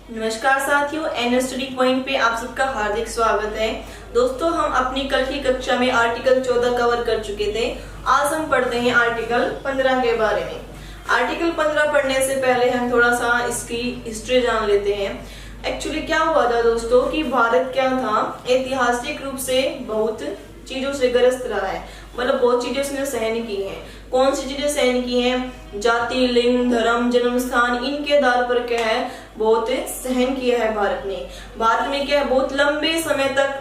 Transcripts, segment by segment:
नमस्कार साथियों, N study point पे आप सबका हार्दिक स्वागत है। दोस्तों, हम अपनी कल की कक्षा में आर्टिकल 14 कवर कर चुके थे। आज हम पढ़ते हैं आर्टिकल 15 के बारे में। आर्टिकल 15 पढ़ने से पहले हम थोड़ा सा इसकी हिस्ट्री जान लेते हैं। एक्चुअली क्या हुआ था दोस्तों कि भारत क्या था, ऐतिहासिक रूप से बहुत चीजों से ग्रस्त रहा है, मतलब बहुत चीजें उसने सहन की हैं। कौन सी चीजें सहन की हैं? जाति, लिंग, धर्म, जन्म स्थान, इनके आधार पर क्या है बहुत सहन किया है भारत ने। भारत में क्या है बहुत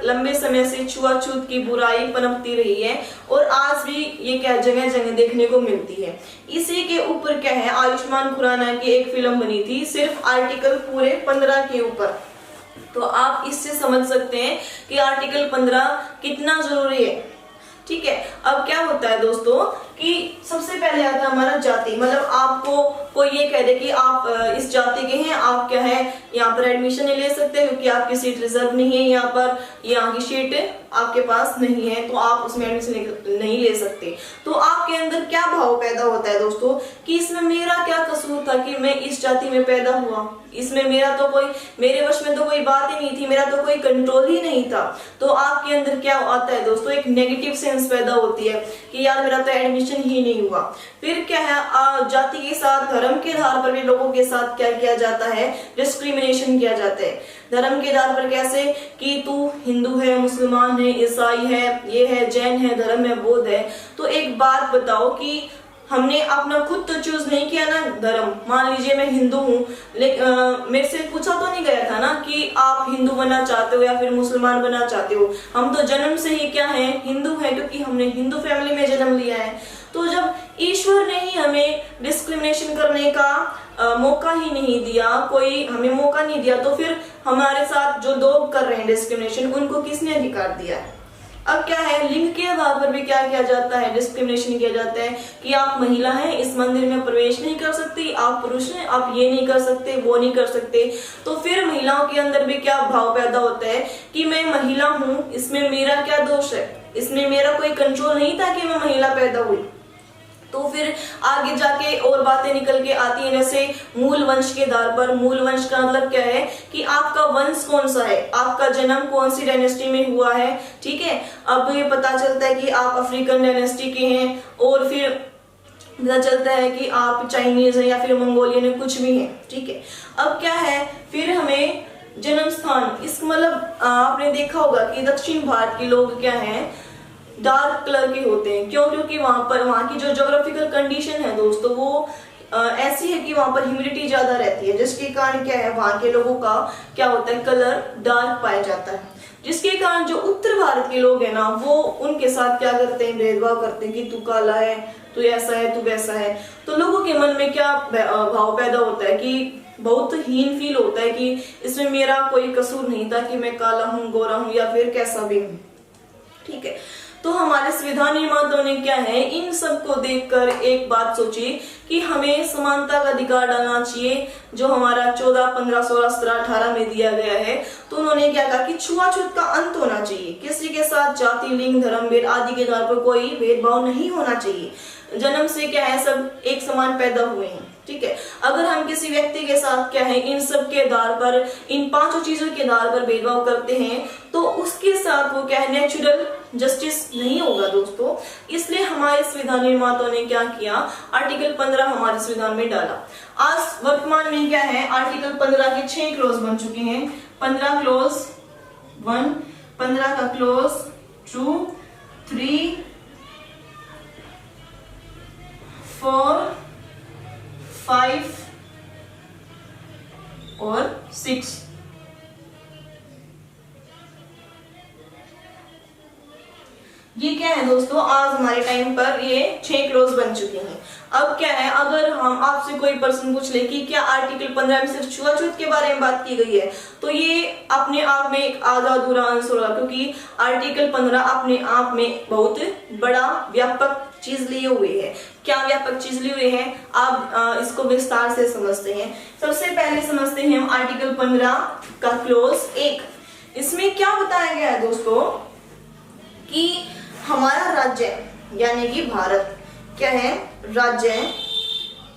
लंबे समय से छुआछूत की बुराई पनपती रही है और आज भी ये क्या जगह जगह देखने को मिलती है। इसी के ऊपर क्या है आयुष्मान खुराना की एक फिल्म बनी थी सिर्फ आर्टिकल पूरे 15 के ऊपर। तो आप इससे समझ सकते हैं कि आर्टिकल 15 कितना जरूरी है। ठीक है, अब क्या होता है दोस्तों कि सबसे पहले आता है हमारा जाति, मतलब आपको कोई ये कह दे कि आप इस जाति के हैं, आप क्या है यहाँ पर एडमिशन नहीं ले सकते क्योंकि आपकी सीट रिजर्व नहीं है, यहाँ की सीट आपके पास नहीं है, तो आप उसमें एडमिशन नहीं ले सकते। तो आपके अंदर क्या भाव पैदा होता है दोस्तों कि इसमें मेरा क्या कसूर था कि मैं इस जाति में पैदा हुआ, इसमें मेरे वश में तो कोई बात ही नहीं थी, मेरा तो कोई कंट्रोल ही नहीं था। तो आपके अंदर क्या आता है दोस्तों, एक नेगेटिव सेंस पैदा होती है कि यार मेरा तो एडमिशन ही नहीं हुआ। फिर क्या है जाति के साथ, धर्म के आधार पर भी लोगों के साथ क्या किया जाता है, डिस्क्रिमिनेशन किया जाता है। धर्म के आधार पर कैसे कि तू हिंदू है, मुसलमान है, ईसाई है, ये है, जैन है, धर्म है, बौद्ध है। तो एक बात बताओ कि हमने अपना खुद तो चूज नहीं किया ना धर्म। मान लीजिए मैं हिंदू हूँ, लेकिन मेरे से पूछा तो नहीं गया था ना कि आप हिंदू बनना चाहते हो या फिर मुसलमान बनना चाहते हो। हम तो जन्म से ही क्या है हिंदू है, क्योंकि हमने हिंदू फैमिली में जन्म लिया है। तो जब ईश्वर ने ही हमें डिस्क्रिमिनेशन करने का मौका ही नहीं दिया, कोई हमें मौका नहीं दिया, तो फिर हमारे साथ जो लोग कर रहे हैं डिस्क्रिमिनेशन, उनको किसने अधिकार दिया है? अब क्या है लिंग के आधार पर भी क्या किया जाता है, डिस्क्रिमिनेशन किया जाता है कि आप महिला हैं, इस मंदिर में प्रवेश नहीं कर सकती, आप पुरुष हैं, आप ये नहीं कर सकते, वो नहीं कर सकते। तो फिर महिलाओं के अंदर भी क्या भाव पैदा होता है कि मैं महिला हूँ, इसमें मेरा क्या दोष है, इसमें मेरा कोई कंट्रोल नहीं था कि मैं महिला पैदा हुई। तो फिर आगे जाके और बातें निकल के आती हैं, जैसे मूल वंश के आधार पर। मूल वंश का मतलब क्या है कि आपका वंश कौन सा है, आपका जन्म कौन सी डायनेस्टी में हुआ है। ठीक है, अब ये पता चलता है कि आप अफ्रीकन डायनेस्टी के हैं, और फिर पता चलता है कि आप चाइनीज हैं या फिर मंगोलियन है, कुछ भी है। ठीक है, अब क्या है फिर हमें जन्म स्थान, इस मतलब आपने देखा होगा कि दक्षिण भारत के लोग क्या है डार्क कलर के होते हैं। क्यों? क्योंकि वहां की जो ज्योग्राफिकल कंडीशन है दोस्तों वो ऐसी है कि वहां पर ह्यूमिडिटी ज्यादा रहती है, जिसके कारण क्या है वहां के लोगों का क्या होता है कलर डार्क पाया जाता है। जिसके कारण जो उत्तर भारत के लोग हैं ना, वो उनके साथ क्या करते हैं, भेदभाव करते हैं कि तू काला है, तू ऐसा है, तू वैसा है। तो लोगों के मन में क्या भाव पैदा होता है कि बहुत हीन फील होता है कि इसमें मेरा कोई कसूर नहीं था कि मैं काला हूँ, गोरा हूँ या फिर कैसा भी हूँ। ठीक है, तो हमारे संविधान निर्माताओं ने क्या है इन सब को देखकर एक बात सोची कि हमें समानता का अधिकार डालना चाहिए, जो हमारा 14, 15, 16, 17, 18 में दिया गया है। तो उन्होंने क्या कहा कि छुआछूत का अंत होना चाहिए, किसी के साथ जाति, लिंग, धर्म, वेद आदि के आधार पर कोई भेदभाव नहीं होना चाहिए। जन्म से क्या है सब एक समान पैदा हुए हैं। ठीक है, अगर हम किसी व्यक्ति के साथ क्या है इन सब के आधार पर, इन पांचों चीजों के आधार पर भेदभाव करते हैं, तो उसके साथ वो क्या है नेचुरल जस्टिस नहीं होगा दोस्तों। इसलिए हमारे संविधान निर्माताओं ने क्या किया, आर्टिकल 15 हमारे संविधान में डाला। आज वर्तमान में क्या है आर्टिकल 15 के 6 क्लोज बन चुके हैं। 15 क्लोज 1, 15 का क्लोज 2, 3, 4, 5 और 6। ये क्या है दोस्तों, आज हमारे टाइम पर ये 6 क्लोज बन चुके हैं। अब क्या है, अगर हम आपसे कोई प्रश्न पूछ ले कि क्या आर्टिकल 15 में सिर्फ छुआछूत के बारे में बात की गई है, तो ये अपने आप में एक आधा अधूरा आंसर होगा, क्योंकि आर्टिकल 15 अपने आप में बहुत बड़ा व्यापक चीज लिए हुए है। क्या व्यापक चीज लिए हुए है, आप इसको विस्तार से समझते हैं। सबसे पहले समझते हैं हम आर्टिकल 15 का क्लोज 1। इसमें क्या बताया गया है दोस्तों कि हमारा राज्य यानी कि भारत क्या है, राज्य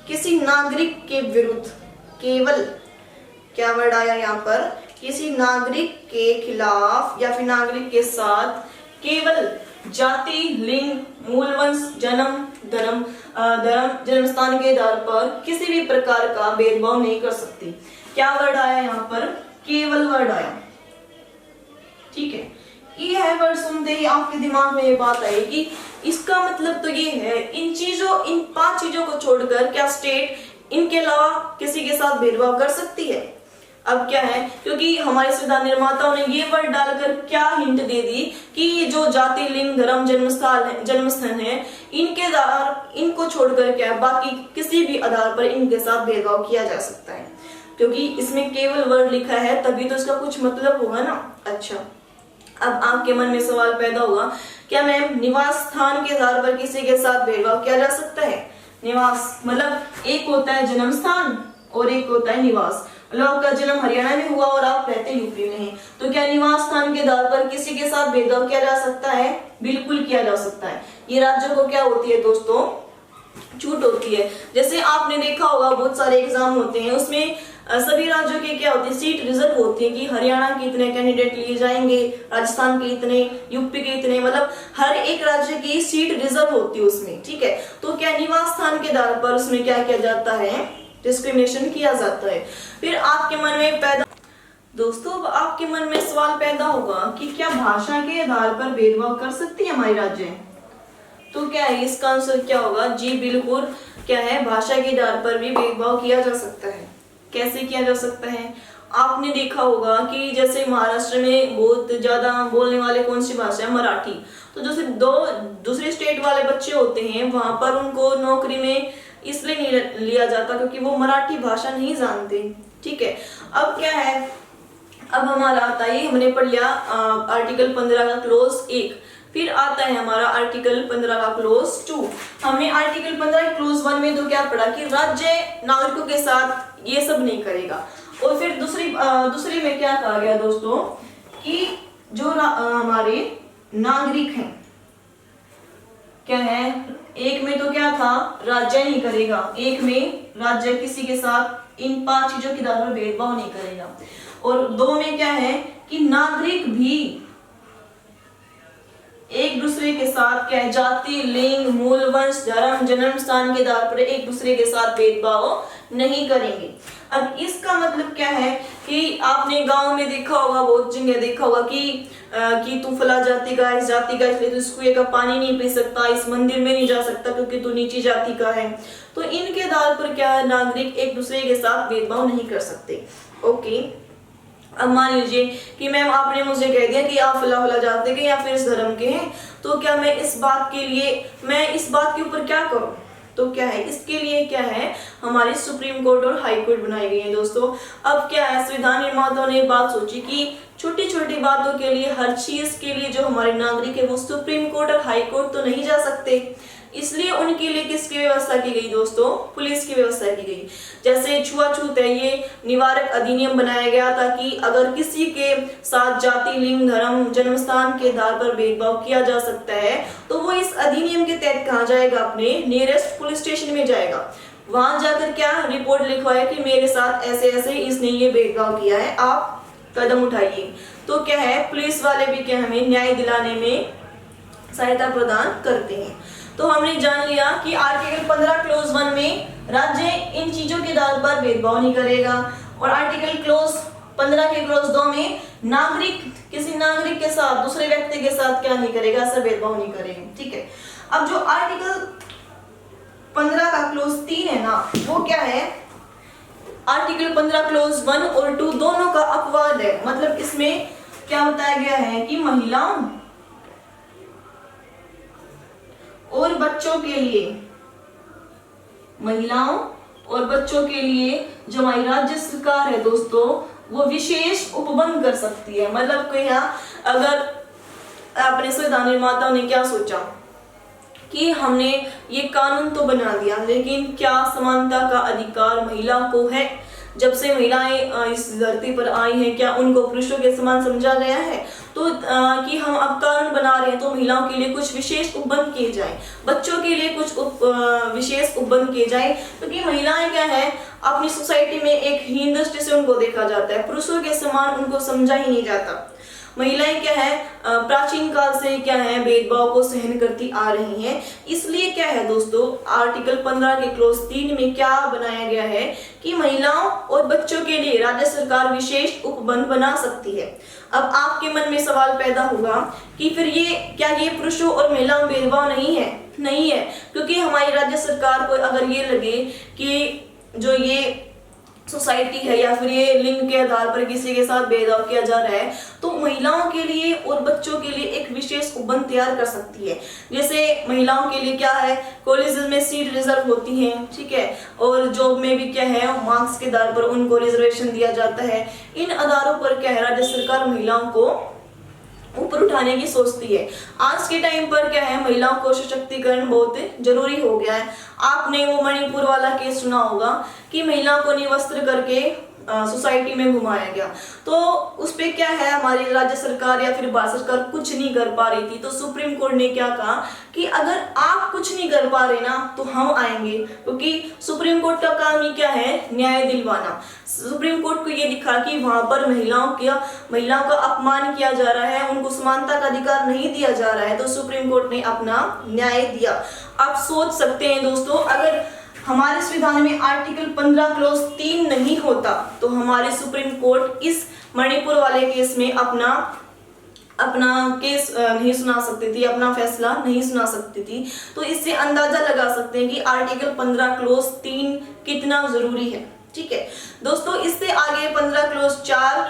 किसी नागरिक के विरुद्ध केवल क्या वर्ड आया यहाँ पर, किसी नागरिक के खिलाफ या फिर नागरिक के साथ केवल जाति, लिंग, मूलवंश, धर्म जन्म स्थान के आधार पर किसी भी प्रकार का भेदभाव नहीं कर सकती। क्या वर्ड आया यहाँ पर, केवल वर्ड आया। ठीक है, ये है वर्ड सुनते ही आपके दिमाग में ये बात आएगी, इसका मतलब तो ये है इन 5 चीजों को छोड़कर क्या स्टेट इनके अलावा किसी के साथ भेदभाव कर सकती है। अब क्या है, क्योंकि हमारे संविधान निर्माताओं ने ये वर्ड डालकर क्या हिंट दे दी कि ये जो जाति, लिंग, धर्म, जन्मस्थान है इनको छोड़कर क्या बाकी किसी भी आधार पर इनके साथ भेदभाव किया जा सकता है। क्योंकि इसमें केवल वर्ड लिखा है तभी तो इसका कुछ मतलब होगा ना। अच्छा, अब आपके मन में सवाल पैदा होगा, क्या मैम निवास स्थान के आधार पर किसी के साथ भेदभाव किया जा सकता है? निवास मतलब एक होता है जन्म स्थान और एक होता है निवास। मतलब आपका जन्म हरियाणा में हुआ और आप रहते यूपी में हैं, तो क्या निवास स्थान के आधार पर किसी के साथ भेदभाव किया जा सकता है? बिल्कुल किया जा सकता है। ये राज्यों को क्या होती है दोस्तों, छूट होती है। जैसे आपने देखा होगा बहुत सारे एग्जाम होते हैं, उसमें सभी राज्यों के क्या होती है, सीट रिजर्व होती है कि हरियाणा के इतने कैंडिडेट लिए जाएंगे, राजस्थान के इतने, यूपी के इतने, मतलब हर एक राज्य की सीट रिजर्व होती है उसमें। ठीक है, तो क्या निवास स्थान के आधार पर उसमें क्या किया जाता है, डिस्क्रिमिनेशन किया जाता है। फिर आपके मन में दोस्तों आपके मन में सवाल पैदा होगा कि क्या भाषा के आधार पर भेदभाव कर सकती है हमारी राज्य? तो क्या है इसका आंसर क्या होगा, जी बिल्कुल क्या है, भाषा के आधार पर भी भेदभाव किया जा सकता है। कैसे किया जा सकता है? आपने देखा होगा कि जैसे महाराष्ट्र में बहुत ज्यादा बोलने वाले कौन सी भाषा है, मराठी। तो जैसे दूसरे स्टेट वाले बच्चे होते हैं वहां पर उनको नौकरी में इसलिए नहीं लिया जाता क्योंकि वो मराठी भाषा नहीं जानते। ठीक है, अब क्या है, अब हमारा आता है, हमने पढ़ लिया आर्टिकल 15 का क्लोज 1, फिर आता है हमारा आर्टिकल 15 का क्लोज 2। हमने आर्टिकल 15 क्लोज 1 में तो क्या पढ़ा कि राज्य नागरिकों के साथ ये सब नहीं करेगा। और फिर दूसरी में क्या कहा गया दोस्तों कि जो हमारे नागरिक हैं, क्या है, एक में तो क्या था, राज्य नहीं करेगा, एक में राज्य किसी के साथ इन 5 चीजों के आधार पर भेदभाव नहीं करेगा, और 2 में क्या है कि नागरिक भी एक दूसरे के साथ क्या है, जाति, लिंग, मूल वंश, धर्म, जन्म स्थान के आधार पर एक दूसरे के साथ भेदभाव नहीं करेंगे। अब इसका मतलब क्या है कि आपने गांव में देखा होगा, बहुत जगह देखा होगा कि तू फला जाति का, इस जाति का, इसलिए तू इस कुएं का पानी नहीं पी सकता, इस मंदिर में नहीं जा सकता क्योंकि तू नीची जाति का है। तो इनके आधार पर क्या है, नागरिक एक दूसरे के साथ भेदभाव नहीं कर सकते। ओके, अब मान लीजिए कि मैम आपने मुझे कह दिया कि आप फला फला जाति के या फिर इस धर्म के हैं, तो क्या मैं इस बात के ऊपर क्या करूं? तो क्या है, इसके लिए क्या है, हमारी सुप्रीम कोर्ट और हाई कोर्ट बनाई गई है दोस्तों। अब क्या है, संविधान निर्माताओं ने बात सोची कि छोटी छोटी बातों के लिए, हर चीज के लिए जो हमारे नागरिक है वो सुप्रीम कोर्ट और हाई कोर्ट तो नहीं जा सकते, इसलिए उनके लिए किसकी व्यवस्था की गई दोस्तों, पुलिस की व्यवस्था की गई। जैसे छुआछूत है, ये निवारक अधिनियम बनाया गया ताकि अगर किसी के साथ जाति, लिंग, धर्म, जन्मस्थान के आधार पर भेदभाव किया जा सकता है तो वो इस अधिनियम के तहत कहाँ जाएगा, अपने नियरेस्ट पुलिस स्टेशन में जाएगा, वहां जाकर क्या रिपोर्ट लिखवाया कि मेरे साथ ऐसे ऐसे इसने ये भेदभाव किया है, आप कदम उठाइए। तो क्या है, पुलिस वाले भी क्या हमें न्याय दिलाने में सहायता प्रदान करते हैं। तो हमने जान लिया कि आर्टिकल 15 क्लोज 1 में राज्य इन चीजों के आधार पर भेदभाव नहीं करेगा, और आर्टिकल क्लोज 15 के क्लोज 2 में नागरिक किसी नागरिक के साथ, दूसरे व्यक्ति के साथ क्या नहीं करेगा, ऐसा भेदभाव नहीं करेगा। ठीक है, अब जो आर्टिकल 15 का क्लोज 3 है ना, वो क्या है, आर्टिकल 15 क्लोज 1 और 2 दोनों का अपवाद है। मतलब इसमें क्या बताया गया है कि महिलाओं और बच्चों के लिए जो हमारी राज्य सरकार है दोस्तों, वो विशेष उपबंध कर सकती है। मतलब कि यहाँ अगर अपने संविधान निर्माताओं ने क्या सोचा कि हमने ये कानून तो बना दिया, लेकिन क्या समानता का अधिकार महिला को है? जब से महिलाएं इस धरती पर आई हैं, क्या उनको पुरुषों के समान समझा गया है? तो कि हम अब कानून बना रहे हैं तो महिलाओं के लिए कुछ विशेष उपबंध किए जाएं, बच्चों के लिए कुछ विशेष उपबंध किए जाएं, क्योंकि महिलाएं क्या है, अपनी सोसाइटी में एक हीन दृष्टि से उनको देखा जाता है, पुरुषों के समान उनको समझा ही नहीं जाता। महिलाएं क्या है, प्राचीन काल से क्या है, भेदभाव को सहन करती आ रही हैं। इसलिए क्या है दोस्तों, आर्टिकल 15 के क्लॉज 3 में क्या बनाया गया है कि महिलाओं और बच्चों के लिए राज्य सरकार विशेष उपबंध बना सकती है। अब आपके मन में सवाल पैदा होगा कि फिर ये पुरुषों और महिलाओं में भेदभाव नहीं है? नहीं है, क्योंकि हमारी राज्य सरकार को अगर ये लगे कि जो ये सोसाइटी है या फिर ये लिंग के आधार पर किसी के साथ भेदभाव किया जा रहा है, तो महिलाओं के लिए और बच्चों के लिए एक विशेष उपबंध तैयार कर सकती है। जैसे महिलाओं के लिए क्या है, कॉलेजेस में सीट रिजर्व होती हैं, ठीक है, और जॉब में भी क्या है, मार्क्स के आधार पर उनको रिजर्वेशन दिया जाता है। इन आधारों पर क्या है, राज्य सरकार महिलाओं को ऊपर उठाने की सोचती है। आज के टाइम पर क्या है, महिलाओं को सशक्तिकरण बहुत जरूरी हो गया है। आपने वो मणिपुर वाला केस सुना होगा कि महिलाओं को निवस्त्र करके सोसाइटी में घुमाया गया, तो उस पे क्या है, हमारी राज्य सरकार या फिर भारत सरकार कुछ नहीं कर पा रही थी। तो सुप्रीम कोर्ट ने क्या कहा कि अगर आप कुछ नहीं कर पा रहे ना तो हम आएंगे, क्योंकि सुप्रीम कोर्ट का काम ही क्या है, न्याय दिलवाना। सुप्रीम कोर्ट को ये दिखा कि वहां पर महिलाओं का अपमान किया जा रहा है, उनको समानता का अधिकार नहीं दिया जा रहा है, तो सुप्रीम कोर्ट ने अपना न्याय दिया। आप सोच सकते हैं दोस्तों, अगर हमारे संविधान में आर्टिकल 15 क्लॉज 3 नहीं होता तो हमारे सुप्रीम कोर्ट इस मणिपुर वाले केस में अपना केस नहीं सुना सकती थी, अपना फैसला नहीं सुना सकती थी। तो इससे अंदाजा लगा सकते हैं कि आर्टिकल 15 क्लॉज 3 कितना जरूरी है। ठीक है दोस्तों, इससे आगे 15 क्लॉज 4,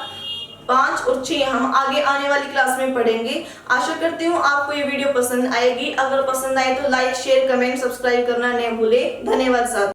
5 और 6 हम आगे आने वाली क्लास में पढ़ेंगे। आशा करती हूँ आपको ये वीडियो पसंद आएगी। अगर पसंद आए तो लाइक, शेयर, कमेंट, सब्सक्राइब करना न भूले। धन्यवाद साथ।